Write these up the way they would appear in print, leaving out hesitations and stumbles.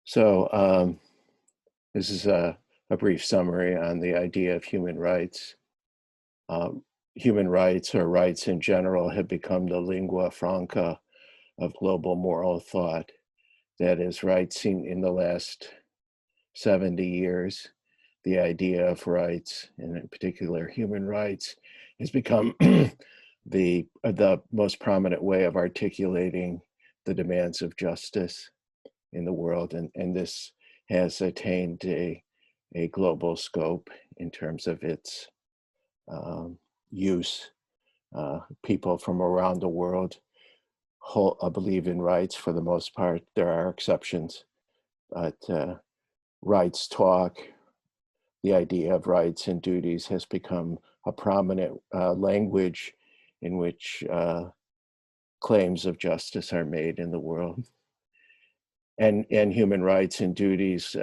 So this is a brief summary on the idea of human rights. Human rights, or rights in general, have become the lingua franca of global moral thought. That is, rights in the last 70 years. The idea of rights, and in particular human rights, has become the most prominent way of articulating the demands of justice in the world, and this has attained a global scope in terms of its use. People from around the world believe in rights for the most part. There are exceptions, but rights talk, the idea of rights and duties, has become a prominent language in which claims of justice are made in the world. And human rights and duties,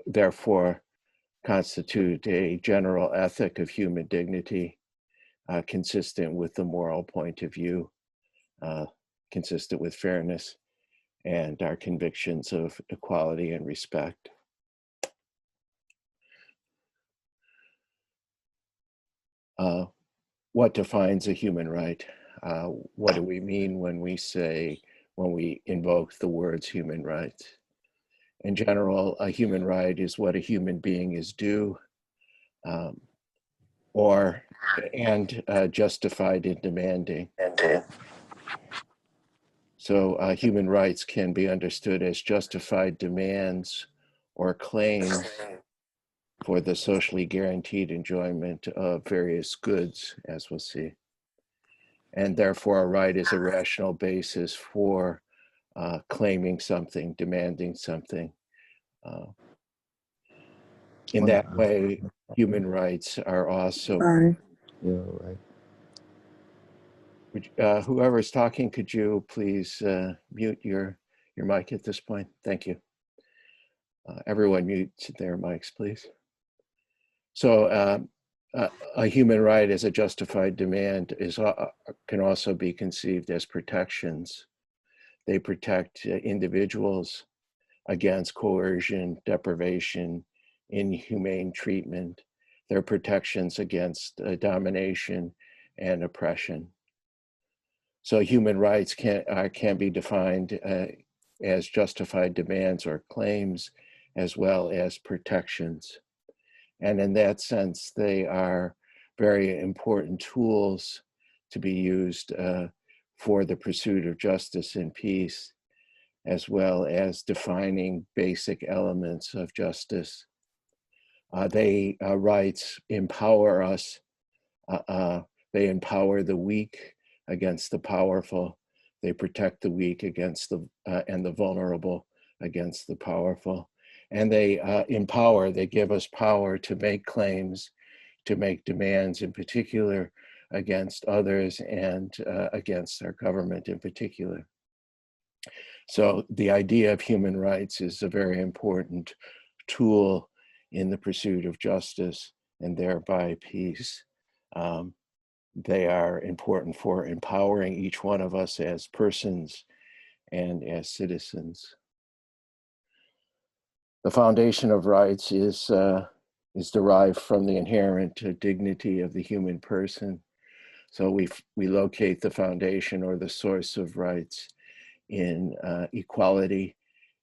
therefore, constitute a general ethic of human dignity, consistent with the moral point of view, consistent with fairness and our convictions of equality and respect. What defines a human right? What do we mean when we invoke the words human rights? In general, a human right is what a human being is due, and justified in demanding. So human rights can be understood as justified demands or claims for the socially guaranteed enjoyment of various goods, as we'll see. And therefore, a right is a rational basis for claiming something, demanding something. In that way, human rights are also. Sorry. Yeah, right. Whoever's talking, could you please mute your mic at this point? Thank you. Everyone mute their mics, please. So a human right as a justified demand can also be conceived as protections. They protect individuals against coercion, deprivation, inhumane treatment. They're protections against domination and oppression. So human rights can be defined as justified demands or claims, as well as protections. And in that sense, they are very important tools to be used for the pursuit of justice and peace, as well as defining basic elements of justice. Rights empower us. They empower the weak against the powerful. They protect the weak against and the vulnerable against the powerful. And they they give us power to make claims, to make demands, in particular against others and against our government in particular. So the idea of human rights is a very important tool in the pursuit of justice and thereby peace. They are important for empowering each one of us as persons and as citizens. The foundation of rights is derived from the inherent dignity of the human person. So we locate the foundation or the source of rights in equality,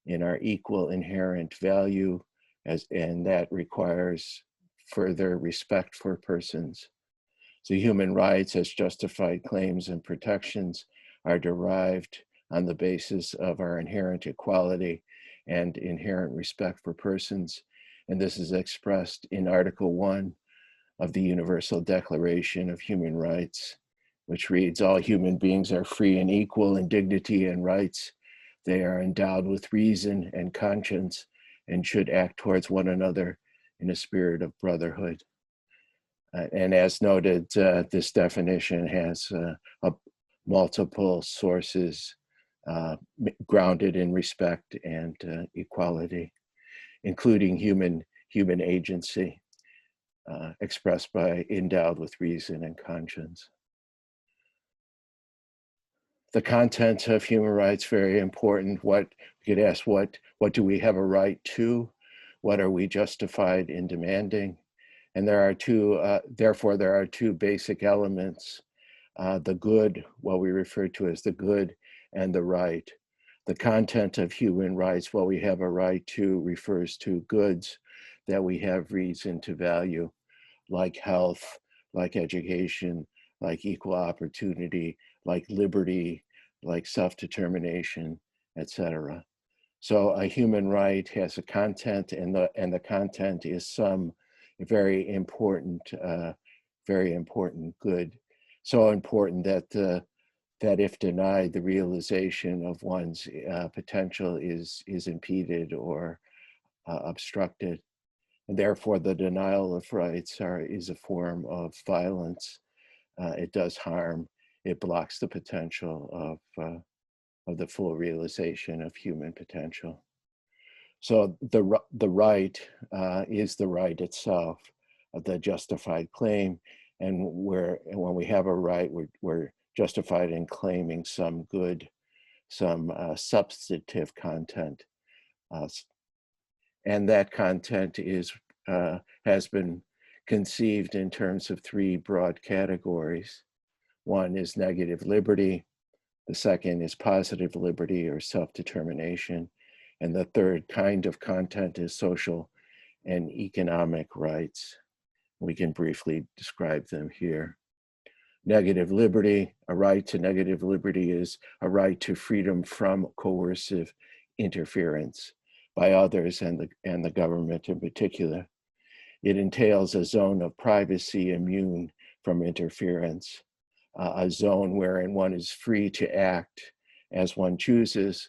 in our equal inherent value, and that requires further respect for persons. So human rights as justified claims and protections are derived on the basis of our inherent equality and inherent respect for persons. And this is expressed in Article 1 of the Universal Declaration of Human Rights, which reads, "All human beings are free and equal in dignity and rights. They are endowed with reason and conscience and should act towards one another in a spirit of brotherhood." And as noted, this definition has multiple sources grounded in respect and equality, including human agency, expressed by endowed with reason and conscience. The content of human rights, very important. What we could ask, what do we have a right to? What are we justified in demanding? And there are two, therefore, there are two basic elements, the good, what we refer to as the good, and the right. The content of human rights, what we have a right to, refers to goods that we have reason to value, like health, like education, like equal opportunity, like liberty, like self-determination, etc. So a human right has a content, and the content is some very important, good. So important that that if denied, the realization of one's potential is impeded or obstructed, and therefore the denial of rights is a form of violence. It does harm. It blocks the potential of the full realization of human potential. So the right is the right itself, the justified claim, and when we have a right, we're justified in claiming some good, some substantive content, and that content has been conceived in terms of three broad categories. One is negative liberty. The second is positive liberty or self-determination. And the third kind of content is social and economic rights. We can briefly describe them here. Negative liberty, a right to negative liberty is a right to freedom from coercive interference by others and the government in particular. It entails a zone of privacy immune from interference, a zone wherein one is free to act as one chooses,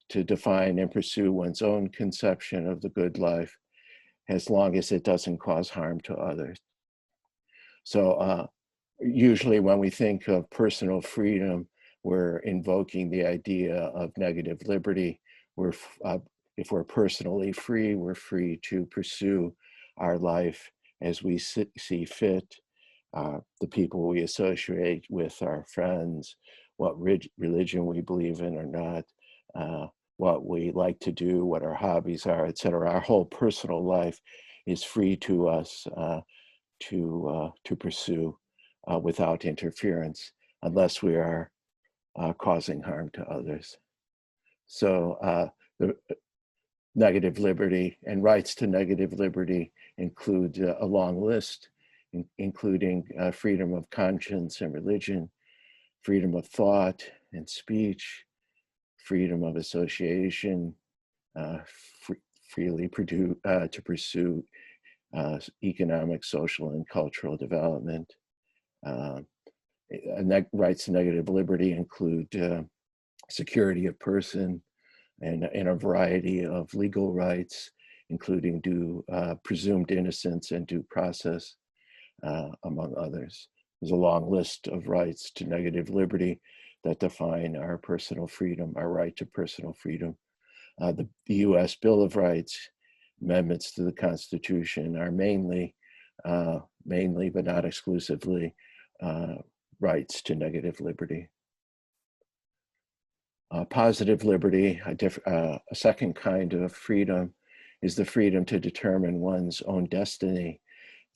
to define and pursue one's own conception of the good life, as long as it doesn't cause harm to others. So usually when we think of personal freedom, we're invoking the idea of negative liberty. If we're personally free, we're free to pursue our life as we see fit, the people we associate with, our friends, what religion we believe in or not, what we like to do, what our hobbies are, etc. Our whole personal life is free to us to pursue without interference, unless we are causing harm to others. So the negative liberty and rights to negative liberty include a long list, including freedom of conscience and religion, freedom of thought and speech, freedom of association, freely to pursue economic, social, and cultural development. Rights to negative liberty include security of person and a variety of legal rights, including presumed innocence and due process, among others. There's a long list of rights to negative liberty that define our personal freedom, our right to personal freedom. The US Bill of Rights, amendments to the Constitution are mainly but not exclusively, rights to negative liberty. Positive liberty, a second kind of freedom, is the freedom to determine one's own destiny.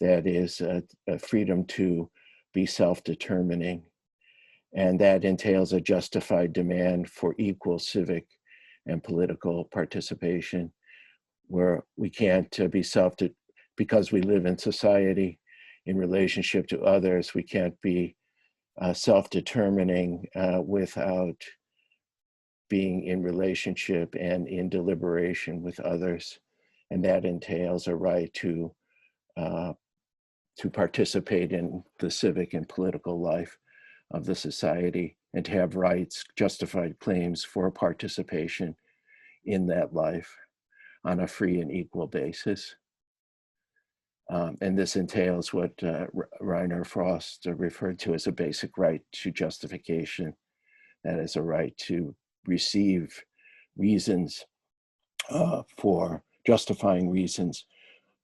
That is a freedom to be self-determining. And that entails a justified demand for equal civic and political participation, where we can't be because we live in society in relationship to others, we can't be self-determining without being in relationship and in deliberation with others. And that entails a right to participate in the civic and political life of the society, and to have rights, justified claims for participation in that life on a free and equal basis. And this entails what Rainer Frost referred to as a basic right to justification. That is a right to receive reasons for justifying reasons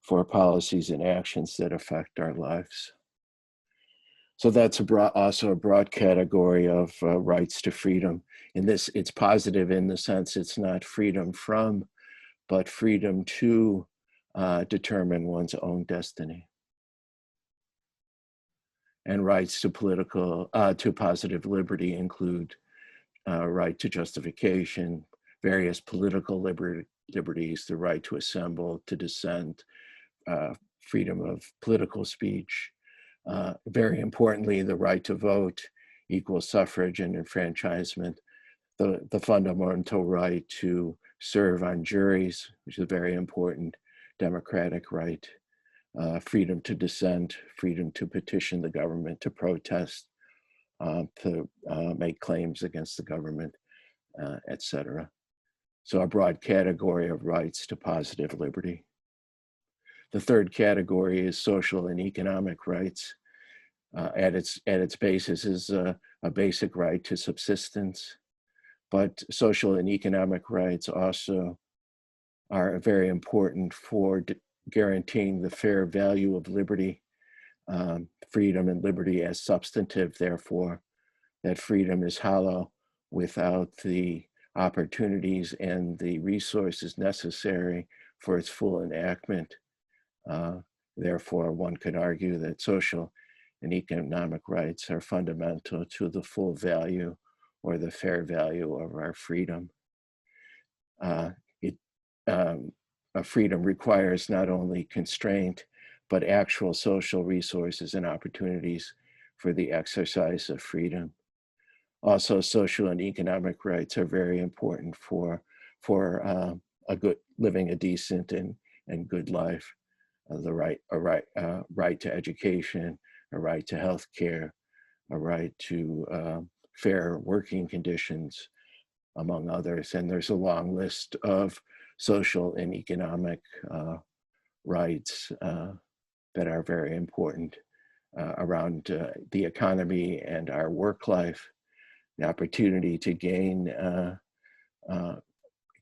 for policies and actions that affect our lives. So that's also a broad category of rights to freedom. In this, it's positive in the sense it's not freedom from, but freedom to determine one's own destiny. And rights to to positive liberty include right to justification, various political liberties, the right to assemble, to dissent, freedom of political speech, very importantly, the right to vote, equal suffrage and enfranchisement, the fundamental right to serve on juries, which is a very important democratic right, freedom to dissent, freedom to petition the government, to protest, to make claims against the government, etc. So a broad category of rights to positive liberty. The third category is social and economic rights. At its basis is a basic right to subsistence, but social and economic rights also are very important for guaranteeing the fair value of liberty, freedom and liberty as substantive, therefore, that freedom is hollow without the opportunities and the resources necessary for its full enactment. Therefore, one could argue that social and economic rights are fundamental to the full value or the fair value of our freedom. A freedom requires not only constraint, but actual social resources and opportunities for the exercise of freedom. Also, social and economic rights are very important for living a decent and good life. The right to education, a right to health care, a right to fair working conditions, among others. And there's a long list of social and economic rights that are very important around the economy and our work life, the opportunity to gain, to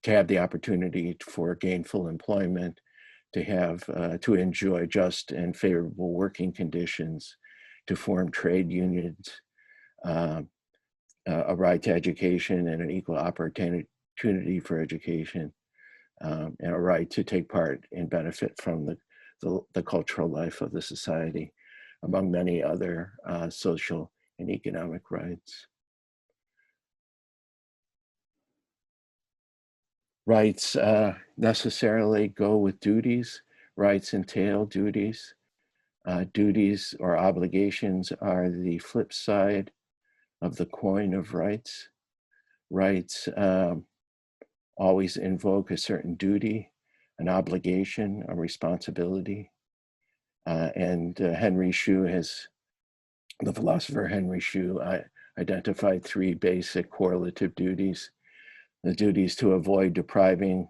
have the opportunity for gainful employment, to enjoy just and favorable working conditions, to form trade unions, a right to education and an equal opportunity for education, and a right to take part and benefit from the cultural life of the society, among many other social and economic rights. Rights necessarily go with duties. Rights entail duties. Duties or obligations are the flip side of the coin of rights. Rights always invoke a certain duty, an obligation, a responsibility. And Henry Shue the philosopher Henry Shue identified three basic correlative duties: the duties to avoid depriving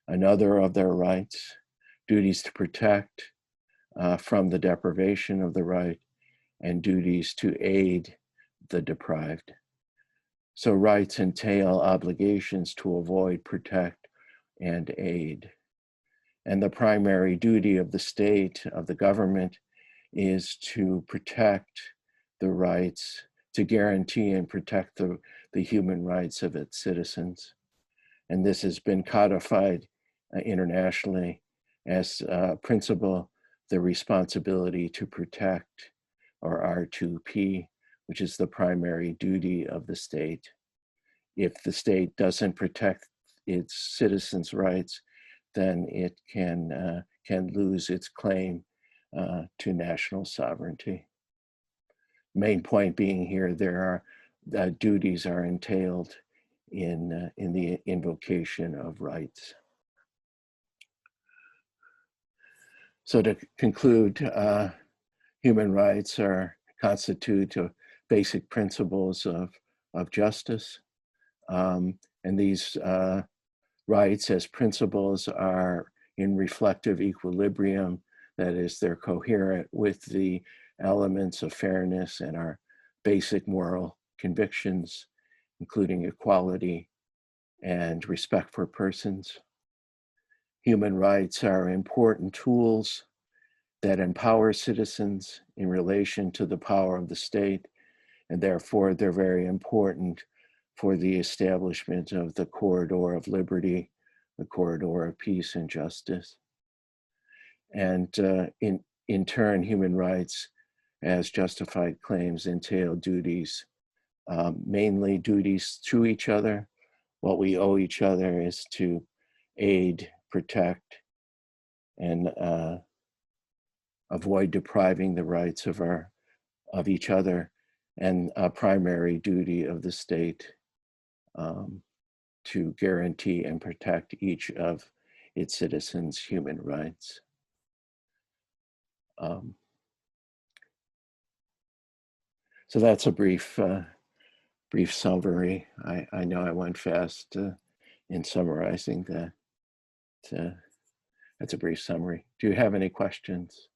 another of their rights, duties to protect from the deprivation of the right, and duties to aid the deprived. So rights entail obligations to avoid, protect, and aid. And the primary duty of the state, of the government, is to protect the rights, to guarantee and protect the human rights of its citizens. And this has been codified internationally as a principle, the responsibility to protect, or R2P, which is the primary duty of the state. If the state doesn't protect its citizens' rights, then it can lose its claim to national sovereignty. Main point being here, duties are entailed in the invocation of rights. So to conclude, human rights constitute basic principles of justice. And these rights as principles are in reflective equilibrium, that is, they're coherent with the elements of fairness and our basic moral convictions, including equality and respect for persons. Human rights are important tools that empower citizens in relation to the power of the state, and therefore they're very important for the establishment of the corridor of liberty, the corridor of peace and justice. And in turn, human rights as justified claims entail duties, mainly duties to each other. What we owe each other is to aid, protect, and avoid depriving the rights of each other, and a primary duty of the state to guarantee and protect each of its citizens' human rights. So that's a brief summary. I know I went fast in summarizing that. That's a brief summary. Do you have any questions?